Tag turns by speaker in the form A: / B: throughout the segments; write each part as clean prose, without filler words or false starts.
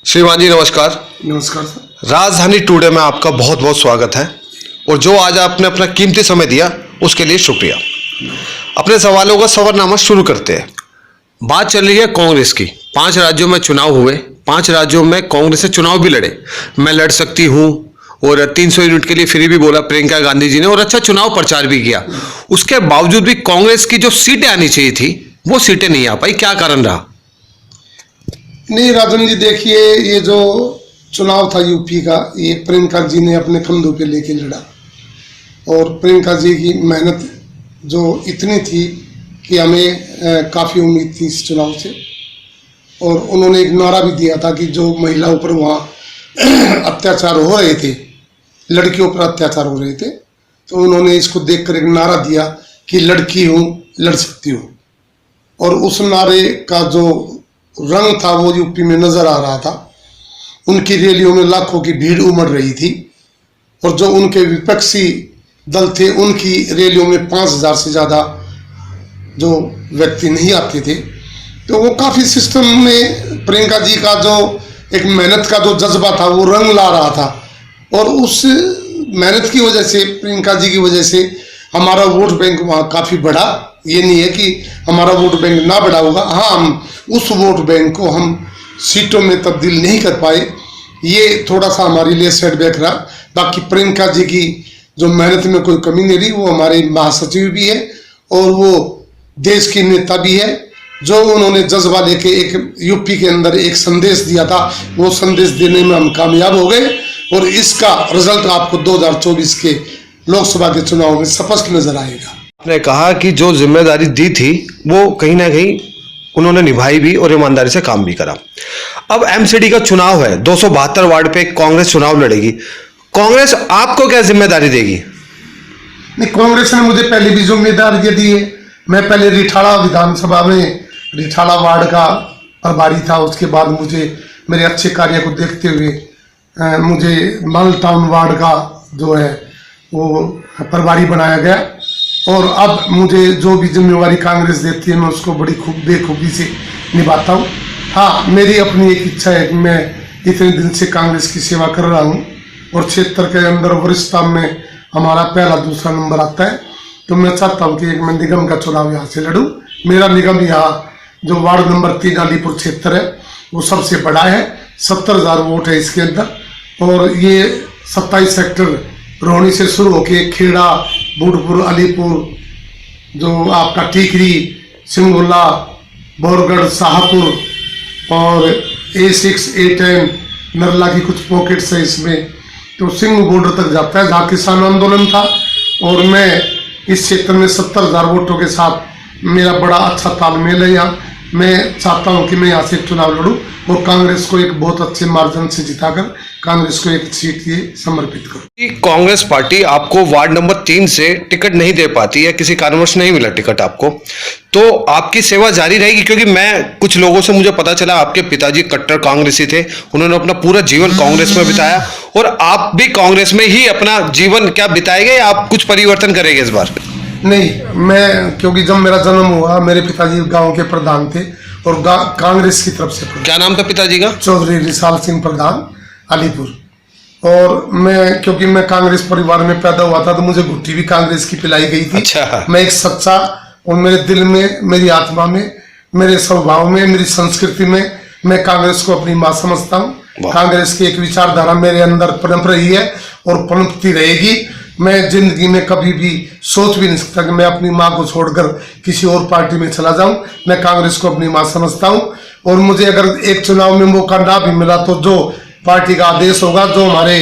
A: श्रीमान जी नमस्कार।
B: नमस्कार सर।
A: राजधानी टुडे में आपका बहुत बहुत स्वागत है और जो आज आपने अपना कीमती समय दिया उसके लिए शुक्रिया। अपने सवालों का सवारनामा शुरू करते हैं। बात चल रही है कांग्रेस की। 5 राज्यों में चुनाव हुए, 5 राज्यों में कांग्रेस से चुनाव भी लड़े। मैं लड़ सकती हूँ और 300 यूनिट के लिए फ्री भी बोला प्रियंका गांधी जी ने और अच्छा चुनाव प्रचार भी किया। उसके बावजूद भी कांग्रेस की जो सीटें आनी चाहिए थी वो सीटें नहीं आ पाई। क्या कारण रहा?
B: नहीं राजन जी, देखिए ये जो चुनाव था यूपी का, ये प्रियंका जी ने अपने कंधों पे लेके लड़ा और प्रियंका जी की मेहनत जो इतनी थी कि हमें काफ़ी उम्मीद थी इस चुनाव से। और उन्होंने एक नारा भी दिया था कि जो महिलाओं पर वहाँ अत्याचार हो रहे थे, लड़कियों पर अत्याचार हो रहे थे, तो उन्होंने इसको देखकर एक नारा दिया कि लड़की हूँ लड़ सकती हूँ। और उस नारे का जो रंग था वो यूपी में नजर आ रहा था। उनकी रैलियों में लाखों की भीड़ उमड़ रही थी और जो उनके विपक्षी दल थे उनकी रैलियों में 5000 से ज़्यादा जो व्यक्ति नहीं आते थे। तो वो काफ़ी सिस्टम में प्रियंका जी का जो एक मेहनत का जो जज्बा था वो रंग ला रहा था और उस मेहनत की वजह से, प्रियंका जी की वजह से हमारा वोट बैंक वहाँ काफ़ी बढ़ा। ये नहीं है कि हमारा वोट बैंक ना बढ़ा होगा। हाँ, हम उस वोट बैंक को हम सीटों में तब्दील नहीं कर पाए, ये थोड़ा सा हमारे लिए सेटबैक रहा। बाकी प्रियंका जी की जो मेहनत में कोई कमी नहीं रही। वो हमारे महासचिव भी है और वो देश की नेता भी है। जो उन्होंने जज्बा लेके एक यूपी के अंदर एक संदेश दिया था, वो संदेश देने में हम कामयाब हो गए और इसका रिजल्ट आपको 2024 के लोकसभा के चुनाव में स्पष्ट नजर आएगा।
A: आपने कहा कि जो जिम्मेदारी दी थी वो कहीं ना कहीं उन्होंने निभाई भी और ईमानदारी से काम भी करा। अब एमसीडी का चुनाव है, 272 वार्ड पे कांग्रेस चुनाव लड़ेगी। कांग्रेस आपको क्या जिम्मेदारी देगी?
B: नहीं, कांग्रेस ने मुझे पहले भी जिम्मेदारी दी है। मैं पहले रिठाड़ा विधानसभा में रिठाड़ा वार्ड का प्रभारी था। उसके बाद मुझे मेरे अच्छे कार्य को देखते हुए मुझे माल टाउन वार्ड का जो है वो प्रभारी बनाया गया और अब मुझे जो भी जिम्मेवारी कांग्रेस देती है मैं उसको बड़ी बेखूबी से निभाता हूँ। हाँ, मेरी अपनी एक इच्छा है कि मैं इतने दिन से कांग्रेस की सेवा कर रहा हूँ और क्षेत्र के अंदर वरिष्ठता में हमारा पहला दूसरा नंबर आता है, तो मैं चाहता हूँ कि एक मैं निगम का चुनाव यहाँ से लड़ूँ। मेरा निगम यहाँ जो वार्ड नंबर 3 अलीपुर क्षेत्र है वो सबसे बड़ा है, 70,000 वोट है इसके अंदर। और ये 27 सेक्टर रोहनी से शुरू होके खेड़ा, बूढ़पुर, अलीपुर, जो आपका टीकरी, सिंगुल्ला, बोरगढ़, शाहपुर और A6, A10, नरला की कुछ पॉकेट्स है इसमें, तो सिंह बॉर्डर तक जाता है जहाँ किसान आंदोलन था। और मैं इस क्षेत्र में 70,000 वोटों के साथ मेरा बड़ा अच्छा तालमेल है यहाँ। मैं चाहता हूँ कि मैं यहाँ से चुनाव लड़ूँ और कांग्रेस को एक बहुत अच्छे मार्जिन से जिताकर कांग्रेस को एक सीट ये समर्पित करूँ।
A: कांग्रेस पार्टी आपको वार्ड नंबर 3 से टिकट नहीं दे पाती है, किसी कारणवश नहीं मिला टिकट आपको, तो आपकी सेवा जारी रहेगी? क्योंकि मैं कुछ लोगों से मुझे पता चला आपके पिताजी कट्टर कांग्रेसी थे, उन्होंने अपना पूरा जीवन कांग्रेस में बिताया और आप भी कांग्रेस में ही अपना जीवन क्या बिताएंगे या आप कुछ परिवर्तन करेंगे इस बार?
B: नहीं, मैं क्योंकि जब मेरा जन्म हुआ मेरे पिताजी गांव के प्रधान थे और कांग्रेस की तरफ से।
A: क्या नाम था पिताजी का?
B: चौधरी रिसाल सिंह प्रधान, अलीपुर। और मैं क्योंकि मैं कांग्रेस परिवार में पैदा हुआ था तो मुझे घुट्टी भी कांग्रेस की पिलाई गई थी।
A: अच्छा।
B: मैं एक सच्चा और मेरे दिल में, मेरी आत्मा में, मेरे स्वभाव में, मेरी संस्कृति में मैं कांग्रेस को अपनी माँ समझता हूँ। कांग्रेस की एक विचारधारा मेरे अंदर पनप रही है और पनपती रहेगी। मैं जिंदगी में कभी भी सोच भी नहीं सकता कि मैं अपनी माँ को छोड़कर किसी और पार्टी में चला जाऊं। मैं कांग्रेस को अपनी माँ समझता हूं और मुझे अगर एक चुनाव में मौका ना भी मिला तो जो पार्टी का आदेश होगा, जो हमारे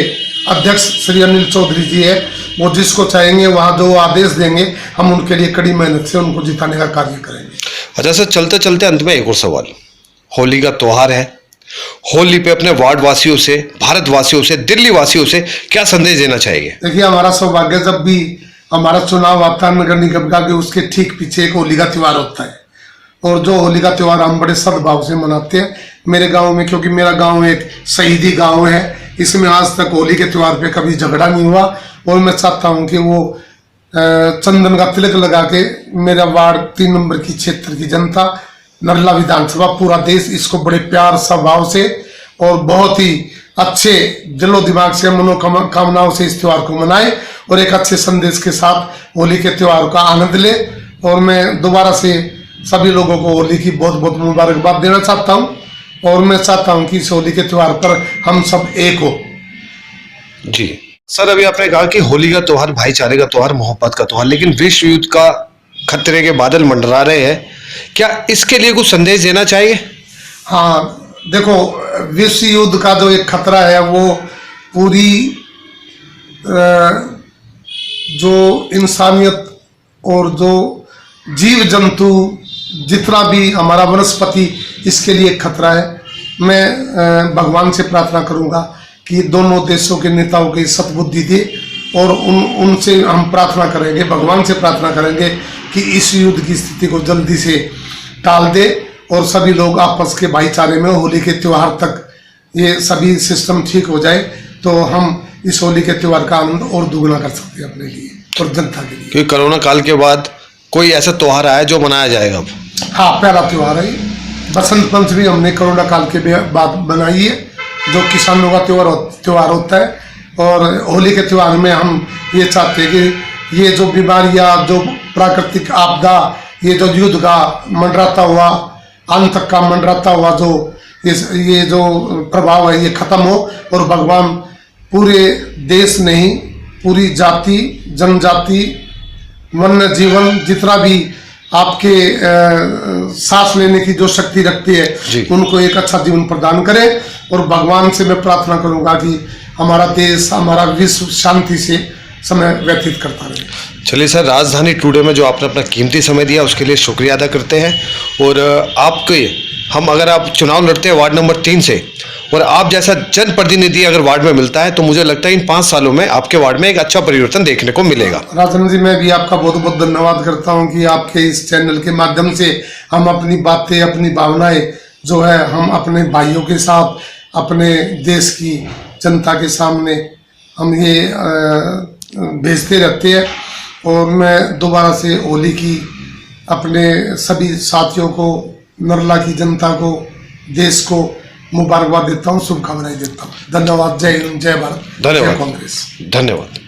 B: अध्यक्ष श्री अनिल चौधरी जी है, वो जिसको चाहेंगे वहाँ जो आदेश देंगे हम उनके लिए कड़ी मेहनत से उनको जिताने का कार्य करेंगे।
A: अच्छा सर, चलते चलते अंत में एक और सवाल। होली का त्योहार है, होली पे अपने वार्ड वासियों से, भारतवासियों से, दिल्ली वासियों से क्या संदेश देना चाहिए?
B: देखिए, हमारा सौभाग्य जब भी हमारा चुनाव आता है नगर निगम का, उसके ठीक पीछे एक होली का त्योहार होता है और जो होली का त्योहार हम बड़े सद्भाव से मनाते हैं मेरे गांव में, क्योंकि मेरा गांव एक शहीदी गांव है। इसमें आज तक होली के त्योहार पे कभी झगड़ा नहीं हुआ और मैं चाहता हूं कि वो चंदन का तिलक लगा के मेरा वार्ड 3 नंबर की क्षेत्र की जनता, नरला विधानसभा, पूरा देश इसको बड़े प्यार स्वभाव से और बहुत ही अच्छे दिलो दिमाग से मनोकामनाओं से इस त्योहार को मनाएं और एक अच्छे संदेश के साथ होली के त्योहार का आनंद ले। और मैं दोबारा से सभी लोगों को होली की बहुत बहुत मुबारकबाद देना चाहता हूं और मैं चाहता हूं कि इस होली के त्योहार पर हम सब एक हो।
A: जी सर, अभी आपने कहा कि होली का त्योहार भाईचारे का त्योहार, मोहब्बत का त्योहार, लेकिन विश्व युद्ध का खतरे के बादल मंडरा रहे हैं, क्या इसके लिए कुछ संदेश देना चाहिए?
B: हाँ देखो, विश्व युद्ध का जो एक खतरा है वो पूरी जो इंसानियत और जो जीव जंतु जितना भी हमारा वनस्पति, इसके लिए एक खतरा है। मैं भगवान से प्रार्थना करूंगा कि दोनों देशों के नेताओं की सद्बुद्धि दे और उनसे हम प्रार्थना करेंगे, भगवान से प्रार्थना करेंगे कि इस युद्ध की स्थिति को जल्दी से टाल दे और सभी लोग आपस के भाईचारे में होली के त्योहार तक ये सभी सिस्टम ठीक हो जाए, तो हम इस होली के त्योहार का आनंद और दुगना कर सकते हैं अपने लिए और जनता के लिए।
A: क्योंकि कोरोना काल के बाद कोई ऐसा त्योहार आया जो मनाया जाएगा अब?
B: हाँ, पहला त्योहार है बसंत पंचमी, हमने कोरोना काल के बाद बनाई है, जो किसानों का त्योहार होता है। और होली के त्योहार में हम ये चाहते हैं कि ये जो बीमारियां, जो प्राकृतिक आपदा, ये जो युद्ध का मंडराता हुआ, अंत तक का मंडराता हुआ जो ये जो प्रभाव है, ये खत्म हो और भगवान पूरे देश नहीं, पूरी जाति, जनजाति, वन्य जीवन, जितना भी आपके सांस लेने की जो शक्ति रखती है, उनको एक अच्छा जीवन प्रदान करे। और भगवान से मैं प्रार्थना करूंगा कि हमारा देश, हमारा विश्व शांति से समय व्यतीत करता रहे।
A: चलिए सर, राजधानी टुडे में जो आपने अपना कीमती समय दिया उसके लिए शुक्रिया अदा करते हैं। और आपके अगर आप चुनाव लड़ते हैं वार्ड नंबर 3 से और आप जैसा जनप्रतिनिधि अगर वार्ड में मिलता है, तो मुझे लगता है इन 5 सालों में आपके वार्ड में एक अच्छा परिवर्तन देखने को मिलेगा।
B: राजन जी, मैं भी आपका बहुत बहुत धन्यवाद करता हूं कि आपके इस चैनल के माध्यम से हम अपनी बातें, अपनी भावनाएं जो है, हम अपने भाइयों के साथ, अपने देश की जनता के सामने हम ये भेजते रहते हैं। और मैं दोबारा से होली की अपने सभी साथियों को, नरला की जनता को, देश को मुबारकबाद देता हूँ, शुभकामनाएं देता हूँ। धन्यवाद। जय हिंद, जय भारत, जय कांग्रेस।
A: धन्यवाद।